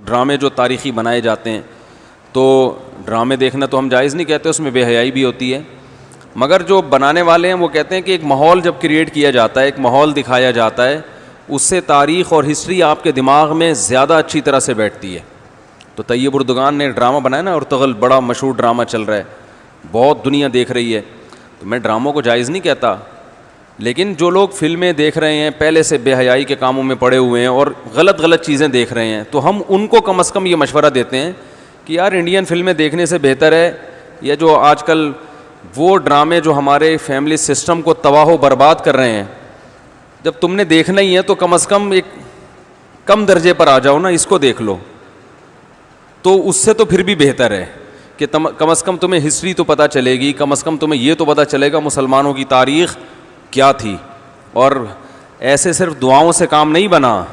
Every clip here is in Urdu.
ڈرامے جو تاریخی بنائے جاتے ہیں، تو ڈرامے دیکھنا تو ہم جائز نہیں کہتے، اس میں بے حیائی بھی ہوتی ہے، مگر جو بنانے والے ہیں وہ کہتے ہیں کہ ایک ماحول جب کریٹ کیا جاتا ہے، ایک ماحول دکھایا جاتا ہے، اس سے تاریخ اور ہسٹری آپ کے دماغ میں زیادہ اچھی طرح سے بیٹھتی ہے۔ تو طیب اردگان نے ڈرامہ بنایا نا، ارطغرل بڑا مشہور ڈرامہ چل رہا ہے، بہت دنیا دیکھ رہی ہے، تو میں ڈراموں کو جائز نہیں کہتا، لیکن جو لوگ فلمیں دیکھ رہے ہیں پہلے سے بے حیائی کے کاموں میں پڑے ہوئے ہیں اور غلط چیزیں دیکھ رہے ہیں، تو ہم ان کو کم از کم یہ مشورہ دیتے ہیں کہ یار انڈین فلمیں دیکھنے سے بہتر ہے یہ جو آج کل وہ ڈرامے جو ہمارے فیملی سسٹم کو تباہ و برباد کر رہے ہیں، جب تم نے دیکھنا ہی ہے تو کم از کم ایک کم درجے پر آ جاؤ نا، اس کو دیکھ لو، تو اس سے تو پھر بھی بہتر ہے کہ کم از کم تمہیں ہسٹری تو پتہ چلے گی، کم از کم تمہیں یہ تو پتہ چلے گا مسلمانوں کی تاریخ کیا تھی۔ اور ایسے صرف دعاؤں سے کام نہیں بنا،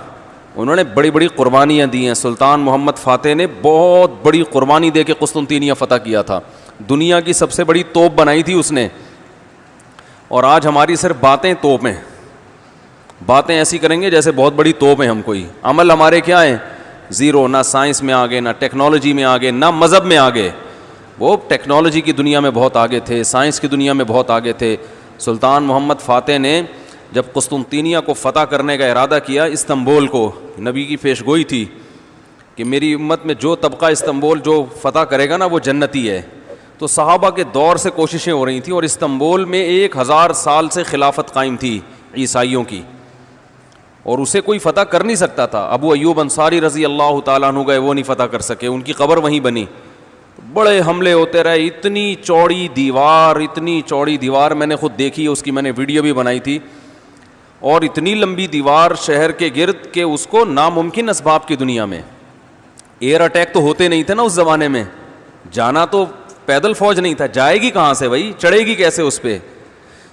انہوں نے بڑی بڑی قربانیاں دی ہیں۔ سلطان محمد فاتح نے بہت بڑی قربانی دے کے قسطنطینیہ فتح کیا تھا، دنیا کی سب سے بڑی توپ بنائی تھی اس نے، اور آج ہماری صرف باتیں توپ ہیں، باتیں ایسی کریں گے جیسے بہت بڑی توپ ہیں ہم، کوئی عمل ہمارے کیا ہیں زیرو، نہ سائنس میں آگے، نہ ٹیکنالوجی میں آگے، نہ مذہب میں آگے۔ وہ ٹیکنالوجی کی دنیا میں بہت آگے تھے، سائنس کی دنیا میں بہت آگے تھے۔ سلطان محمد فاتح نے جب قسطنطینیہ کو فتح کرنے کا ارادہ کیا، استنبول کو، نبی کی پیش گوئی تھی کہ میری امت میں جو طبقہ استنبول جو فتح کرے گا نا وہ جنتی ہے، تو صحابہ کے دور سے کوششیں ہو رہی تھیں، اور استنبول میں 1000 سال سے خلافت قائم تھی عیسائیوں کی، اور اسے کوئی فتح کر نہیں سکتا تھا۔ ابو ایوب انصاری رضی اللہ تعالیٰ عنہ گئے، وہ نہیں فتح کر سکے، ان کی قبر وہیں بنی، بڑے حملے ہوتے رہے، اتنی چوڑی دیوار میں نے خود دیکھی ہے، اس کی میں نے ویڈیو بھی بنائی تھی، اور اتنی لمبی دیوار شہر کے گرد کہ اس کو ناممکن اسباب کی دنیا میں، ایئر اٹیک تو ہوتے نہیں تھے نا اس زمانے میں، جانا تو پیدل فوج نہیں تھا، جائے گی کہاں سے بھائی، چڑھے گی کیسے اس پہ،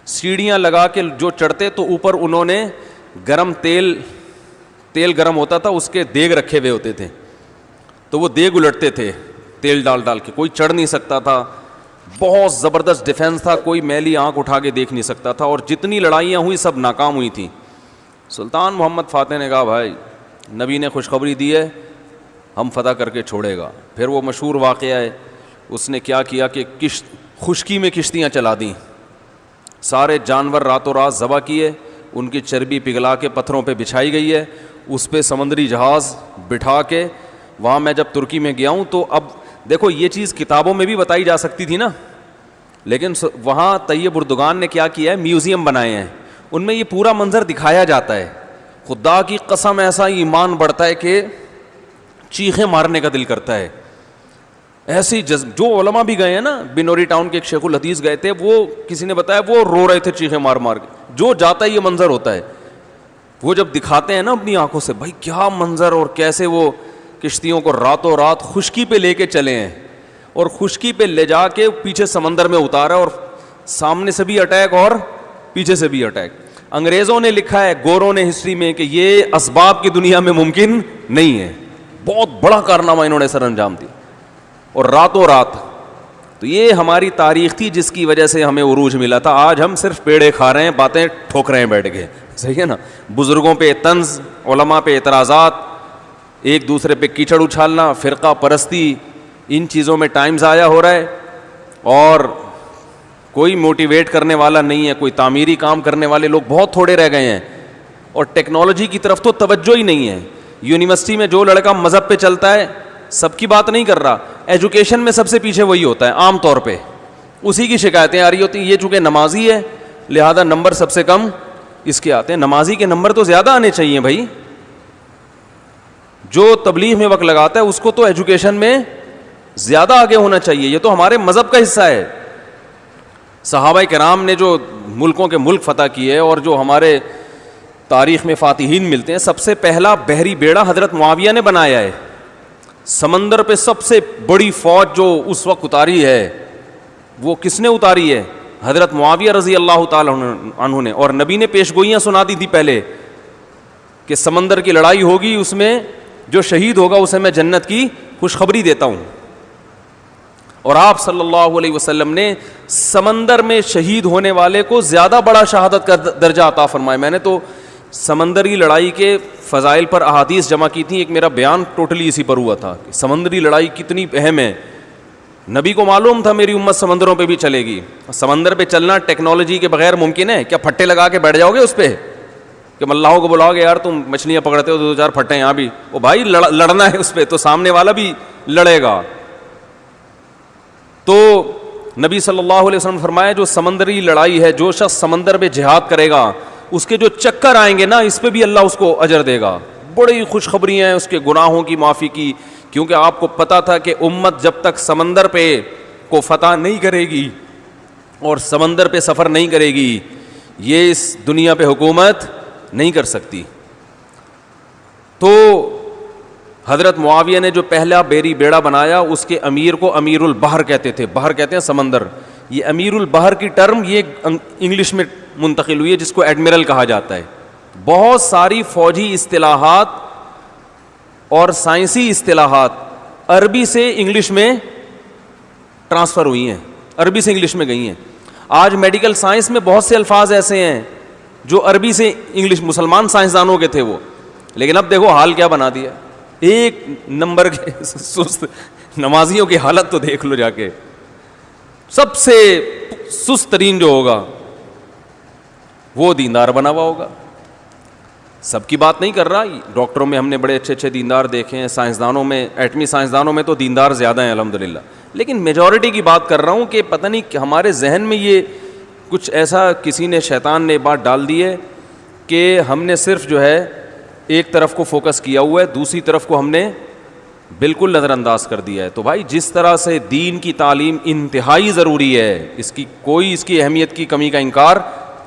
سیڑھیاں لگا کے جو چڑھتے تو اوپر انہوں نے گرم تیل گرم ہوتا تھا، اس کے دیگ رکھے ہوئے ہوتے تھے، تو وہ دیگ الٹتے تھے تیل ڈال کے، کوئی چڑھ نہیں سکتا تھا، بہت زبردست ڈیفنس تھا، کوئی میلی آنکھ اٹھا کے دیکھ نہیں سکتا تھا، اور جتنی لڑائیاں ہوئی سب ناکام ہوئی تھیں۔ سلطان محمد فاتح نے کہا بھائی نبی نے خوشخبری دی ہے، ہم فتح کر کے چھوڑے گا۔ پھر وہ مشہور واقعہ ہے، اس نے کیا کیا کہ خشکی میں کشتیاں چلا دیں، سارے جانور راتوں رات ذبح کیے، ان کی چربی پگھلا کے پتھروں پہ بچھائی گئی ہے، اس پہ سمندری جہاز بٹھا کے، وہاں میں جب ترکی میں گیا ہوں تو اب دیکھو یہ چیز کتابوں میں بھی بتائی جا سکتی تھی نا، لیکن وہاں طیب اردگان نے کیا کیا ہے، میوزیم بنائے ہیں، ان میں یہ پورا منظر دکھایا جاتا ہے۔ خدا کی قسم ایسا ایمان بڑھتا ہے کہ چیخیں مارنے کا دل کرتا ہے، ایسی جو علماء بھی گئے ہیں نا، بنوری ٹاؤن کے ایک شیخ الحدیث گئے تھے، وہ کسی نے بتایا وہ رو رہے تھے چیخیں مار مار کے، جو جاتا ہے یہ منظر ہوتا ہے، وہ جب دکھاتے ہیں نا اپنی آنکھوں سے، بھائی کیا منظر، اور کیسے وہ کشتیوں کو راتوں رات خشکی پہ لے کے چلے ہیں، اور خشکی پہ لے جا کے پیچھے سمندر میں اتارا، اور سامنے سے بھی اٹیک اور پیچھے سے بھی اٹیک۔ انگریزوں نے لکھا ہے، گوروں نے ہسٹری میں، کہ یہ اسباب کی دنیا میں ممکن نہیں ہے، بہت بڑا کارنامہ انہوں نے سر انجام دیا، اور راتوں رات۔ تو یہ ہماری تاریخ تھی جس کی وجہ سے ہمیں عروج ملا تھا، آج ہم صرف پیڑے کھا رہے ہیں، باتیں ٹھوک رہے ہیں بیٹھ کے، صحیح ہے نا، بزرگوں پہ طنز، علماء پہ اعتراضات، ایک دوسرے پہ کیچڑ اچھالنا، فرقہ پرستی، ان چیزوں میں ٹائم ضائع ہو رہا ہے، اور کوئی موٹیویٹ کرنے والا نہیں ہے، کوئی تعمیری کام کرنے والے لوگ بہت تھوڑے رہ گئے ہیں، اور ٹیکنالوجی کی طرف تو توجہ ہی نہیں ہے۔ یونیورسٹی میں جو لڑکا مذہب پہ چلتا ہے، سب کی بات نہیں کر رہا، ایجوکیشن میں سب سے پیچھے وہی ہوتا ہے، عام طور پہ اسی کی شکایتیں آ رہی ہوتی ہیں، یہ چونکہ نمازی ہے لہذا نمبر سب سے کم اس کے آتے ہیں۔ نمازی کے نمبر تو زیادہ آنے چاہیے بھائی، جو تبلیغ میں وقت لگاتا ہے اس کو تو ایجوکیشن میں زیادہ آگے ہونا چاہیے، یہ تو ہمارے مذہب کا حصہ ہے۔ صحابہ کرام نے جو ملکوں کے ملک فتح کیے، اور جو ہمارے تاریخ میں فاتحین ملتے ہیں، سب سے پہلا بحری بیڑا حضرت معاویہ نے بنایا ہے، سمندر پہ سب سے بڑی فوج جو اس وقت اتاری ہے وہ کس نے اتاری ہے؟ حضرت معاویہ رضی اللہ تعالیٰ عنہ نے، اور نبی نے پیشگوئیاں سنا دی تھی پہلے کہ سمندر کی لڑائی ہوگی، اس میں جو شہید ہوگا اسے میں جنت کی خوشخبری دیتا ہوں، اور آپ صلی اللہ علیہ وسلم نے سمندر میں شہید ہونے والے کو زیادہ بڑا شہادت کا درجہ عطا فرمایا۔ میں نے تو سمندری لڑائی کے فضائل پر احادیث جمع کی تھیں. ایک میرا بیان ٹوٹلی اسی پر ہوا تھا کہ سمندری لڑائی کتنی اہم ہے. نبی کو معلوم تھا میری امت سمندروں پہ بھی چلے گی. سمندر پہ چلنا ٹیکنالوجی کے بغیر ممکن ہے کیا؟ پھٹے لگا کے بیٹھ جاؤ گے اس پہ کہ ملاحوں کو بلاؤ گے یار تم مچھلیاں پکڑتے ہو تو 2-4 پھٹے یہاں بھی, او بھائی لڑنا ہے اس پہ تو سامنے والا بھی لڑے گا. تو نبی صلی اللہ علیہ وسلم نے فرمایا جو سمندری لڑائی ہے, جو شخص سمندر میں جہاد کرے گا اس کے جو چکر آئیں گے نا اس پہ بھی اللہ اس کو اجر دے گا. بڑی خوشخبری ہیں اس کے گناہوں کی معافی کی, کیونکہ آپ کو پتا تھا کہ امت جب تک سمندر پہ کو فتح نہیں کرے گی اور سمندر پہ سفر نہیں کرے گی یہ اس دنیا پہ حکومت نہیں کر سکتی. تو حضرت معاویہ نے جو پہلا بیڑا بنایا اس کے امیر کو امیر البحر کہتے تھے. بحر کہتے ہیں سمندر. یہ امیر البحر کی ٹرم یہ انگلش میں منتقل ہوئی ہے جس کو ایڈمرل کہا جاتا ہے. بہت ساری فوجی اصطلاحات اور سائنسی اصطلاحات عربی سے انگلش میں ٹرانسفر ہوئی ہیں, عربی سے انگلش میں گئی ہیں. آج میڈیکل سائنس میں بہت سے الفاظ ایسے ہیں جو عربی سے انگلش, مسلمان سائنسدانوں کے تھے وہ, لیکن اب دیکھو حال کیا بنا دیا. ایک نمبر کے سست نمازیوں کی حالت تو دیکھ لو جا کے. سب سے سست ترین جو ہوگا وہ دیندار بنا ہوا ہوگا. سب کی بات نہیں کر رہا, ڈاکٹروں میں ہم نے بڑے اچھے اچھے دیندار دیکھے ہیں, سائنسدانوں میں, ایٹمی سائنسدانوں میں تو دیندار زیادہ ہیں الحمدللہ, لیکن میجورٹی کی بات کر رہا ہوں کہ پتہ نہیں ہمارے ذہن میں یہ کچھ ایسا کسی نے, شیطان نے بات ڈال دی ہے کہ ہم نے صرف جو ہے ایک طرف کو فوکس کیا ہوا ہے, دوسری طرف کو ہم نے بالکل نظر انداز کر دیا ہے. تو بھائی جس طرح سے دین کی تعلیم انتہائی ضروری ہے, اس کی کوئی اس کی اہمیت کی کمی کا انکار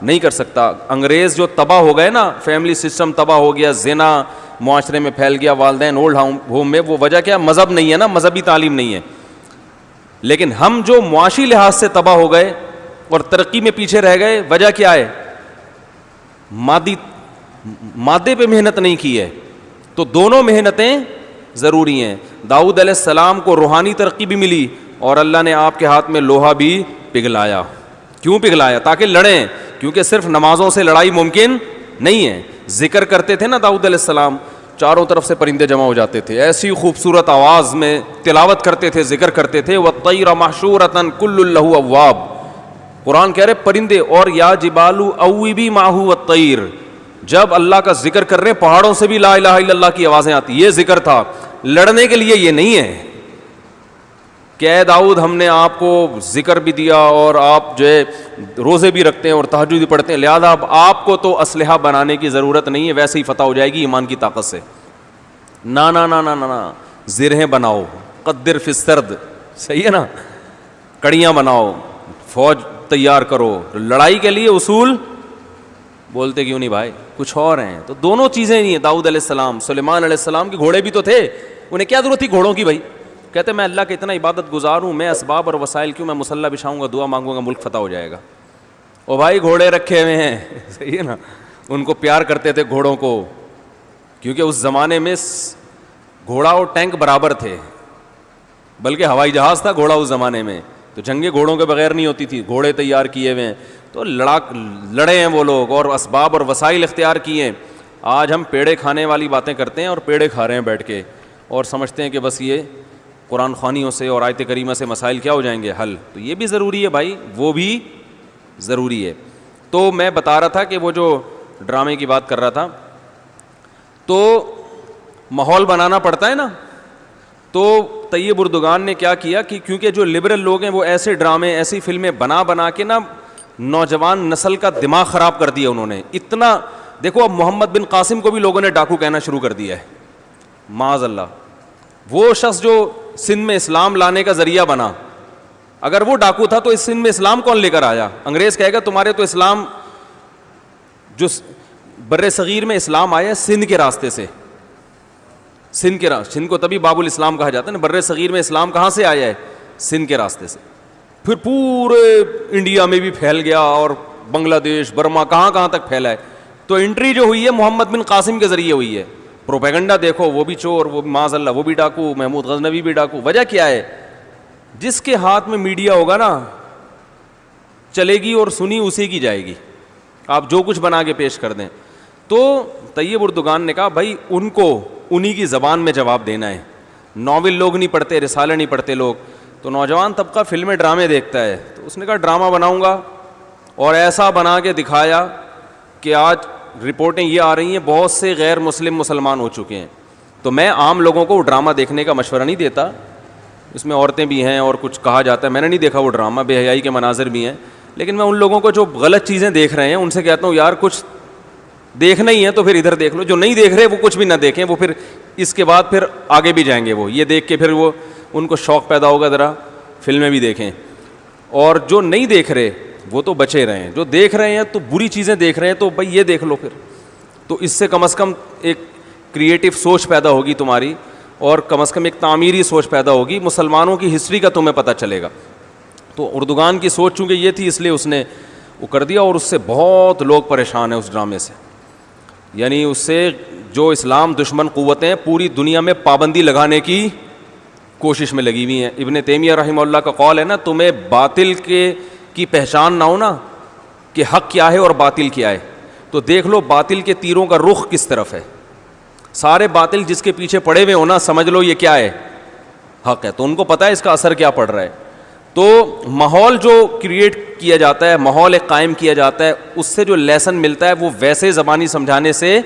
نہیں کر سکتا. انگریز جو تباہ ہو گئے نا, فیملی سسٹم تباہ ہو گیا, زنا معاشرے میں پھیل گیا, والدین اولڈ ہوم میں, وہ وجہ کیا؟ مذہب نہیں ہے نا, مذہبی تعلیم نہیں ہے. لیکن ہم جو معاشی لحاظ سے تباہ ہو گئے اور ترقی میں پیچھے رہ گئے, وجہ کیا ہے؟ مادے پہ محنت نہیں کی ہے. تو دونوں محنتیں ضروری ہیں. داؤد علیہ السلام کو روحانی ترقی بھی ملی اور اللہ نے آپ کے ہاتھ میں لوہا بھی پگھلایا. کیوں پگھلایا؟ تاکہ لڑیں, کیونکہ صرف نمازوں سے لڑائی ممکن نہیں ہے. ذکر کرتے تھے نا داؤد علیہ السلام, چاروں طرف سے پرندے جمع ہو جاتے تھے, ایسی خوبصورت آواز میں تلاوت کرتے تھے, ذکر کرتے تھے. وَالطَّيْرَ مَحْشُورَةً كُلٌّ لَهُ أَوَّابٌ, قرآن کہہ رہے پرندے, اور یا جبالُ أَوِّبِي مَعَهُ وَالطَّيْرُ, جب اللہ کا ذکر کر رہے ہیں پہاڑوں سے بھی لا الہ الا اللہ کی آوازیں آتی. یہ ذکر تھا, لڑنے کے لیے یہ نہیں ہے کہ اے داؤد ہم نے آپ کو ذکر بھی دیا اور آپ جو ہے روزے بھی رکھتے ہیں اور تہجد بھی پڑھتے ہیں, لہذا اب آپ کو تو اسلحہ بنانے کی ضرورت نہیں ہے, ویسے ہی فتح ہو جائے گی ایمان کی طاقت سے. نا نا نا نا نا, زرہیں بناؤ, قدر فی السرد, صحیح ہے نا, کڑیاں بناؤ, فوج تیار کرو, لڑائی کے لیے اصول بولتے کیوں نہیں بھائی, کچھ اور ہیں. تو دونوں چیزیں نہیں ہیں. داؤد علیہ السلام, سلیمان علیہ السلام کے گھوڑے بھی تو تھے, انہیں کیا ضرورت تھی گھوڑوں کی بھائی؟ کہتے میں اللہ کا اتنا عبادت گزار ہوں, میں اسباب اور وسائل کیوں, میں مصلی بچھاؤں گا, دعا مانگوں گا, ملک فتح ہو جائے گا. او بھائی گھوڑے رکھے ہوئے ہیں, صحیح ہے نا, ان کو پیار کرتے تھے گھوڑوں کو, کیونکہ اس زمانے میں گھوڑا اور ٹینک برابر تھے, بلکہ ہوائی جہاز تھا گھوڑا اس زمانے میں, تو جنگیں گھوڑوں کے بغیر نہیں ہوتی تھی, گھوڑے تیار کیے ہوئے ہیں. تو لڑے ہیں وہ لوگ اور اسباب اور وسائل اختیار کیے ہیں. آج ہم پیڑے کھانے والی باتیں کرتے ہیں اور پیڑے کھا رہے ہیں بیٹھ کے, اور سمجھتے ہیں کہ بس یہ قرآن خوانیوں سے اور آیت کریمہ سے مسائل کیا ہو جائیں گے حل. تو یہ بھی ضروری ہے بھائی, وہ بھی ضروری ہے. تو میں بتا رہا تھا کہ وہ جو ڈرامے کی بات کر رہا تھا, تو ماحول بنانا پڑتا ہے نا. تو طیب اردگان نے کیا کیا کہ کیونکہ جو لبرل لوگ ہیں وہ ایسے ڈرامے, ایسی فلمیں بنا کے نا نوجوان نسل کا دماغ خراب کر دیا انہوں نے. اتنا دیکھو, اب محمد بن قاسم کو بھی لوگوں نے ڈاکو کہنا شروع کر دیا ہے, معاذ اللہ. وہ شخص جو سندھ میں اسلام لانے کا ذریعہ بنا, اگر وہ ڈاکو تھا تو اس سندھ میں اسلام کون لے کر آیا؟ انگریز کہے گا تمہارے تو اسلام, جو بر صغیر میں اسلام آیا سندھ کے راستے سے, سندھ کو تبھی باب الاسلام کہا جاتا ہے نا. بر صغیر میں اسلام کہاں سے آیا ہے؟ سندھ کے راستے سے. پھر پورے انڈیا میں بھی پھیل گیا اور بنگلہ دیش, برما, کہاں تک پھیلا ہے. تو انٹری جو ہوئی ہے محمد بن قاسم کے ذریعے ہوئی ہے. پروپیگنڈا دیکھو, وہ بھی چور, وہ بھی معاذ اللہ وہ بھی ڈاکو, محمود غزنوی بھی ڈاکو. وجہ کیا ہے؟ جس کے ہاتھ میں میڈیا ہوگا نا چلے گی اور سنی اسی کی جائے گی, آپ جو کچھ بنا کے پیش کر دیں. تو طیب اردگان نے کہا بھائی ان کو انہی کی زبان میں جواب دینا ہے. ناول لوگ نہیں پڑھتے, رسالے نہیں پڑھتے لوگ, تو نوجوان طبقہ فلمیں ڈرامے دیکھتا ہے. تو اس نے کہا ڈرامہ بناؤں گا, اور ایسا بنا کے دکھایا کہ آج رپورٹیں یہ آ رہی ہیں بہت سے غیر مسلم مسلمان ہو چکے ہیں. تو میں عام لوگوں کو ڈرامہ دیکھنے کا مشورہ نہیں دیتا, اس میں عورتیں بھی ہیں اور کچھ کہا جاتا ہے, میں نے نہیں دیکھا وہ ڈرامہ, بے حیائی کے مناظر بھی ہیں, لیکن میں ان لوگوں کو جو غلط چیزیں دیکھ رہے ہیں ان سے کہتا ہوں یار کچھ دیکھنا ہی ہے تو پھر ادھر دیکھ لو, جو نہیں دیکھ رہے وہ کچھ بھی نہ دیکھیں, وہ پھر اس کے بعد پھر آگے بھی جائیں گے, وہ یہ دیکھ کے پھر وہ ان کو شوق پیدا ہوگا ذرا فلمیں بھی دیکھیں. اور جو نہیں دیکھ رہے وہ تو بچے رہے ہیں, جو دیکھ رہے ہیں تو بری چیزیں دیکھ رہے ہیں تو بھائی یہ دیکھ لو پھر, تو اس سے کم از کم ایک کریٹو سوچ پیدا ہوگی تمہاری, اور کم از کم ایک تعمیری سوچ پیدا ہوگی, مسلمانوں کی ہسٹری کا تمہیں پتہ چلے گا. تو اردگان کی سوچ چونکہ یہ تھی اس لیے اس نے وہ کر دیا, اور اس سے بہت لوگ پریشان ہیں اس ڈرامے سے. یعنی اس سے جو اسلام دشمن قوتیں پوری دنیا میں پابندی لگانے کی کوشش میں لگی ہوئی ہیں. ابن تیمیہ رحمہ اللہ کا قول ہے نا, تمہیں باطل کی پہچان نہ ہو نا کہ حق کیا ہے اور باطل کیا ہے, تو دیکھ لو باطل کے تیروں کا رخ کس طرف ہے. سارے باطل جس کے پیچھے پڑے ہوئے ہو نا, سمجھ لو یہ کیا ہے, حق ہے, تو ان کو پتہ ہے اس کا اثر کیا پڑ رہا ہے. تو ماحول جو کریٹ کیا جاتا ہے, ماحول ایک قائم کیا جاتا ہے, اس سے جو لیسن ملتا ہے وہ ویسے زبانی سمجھانے سے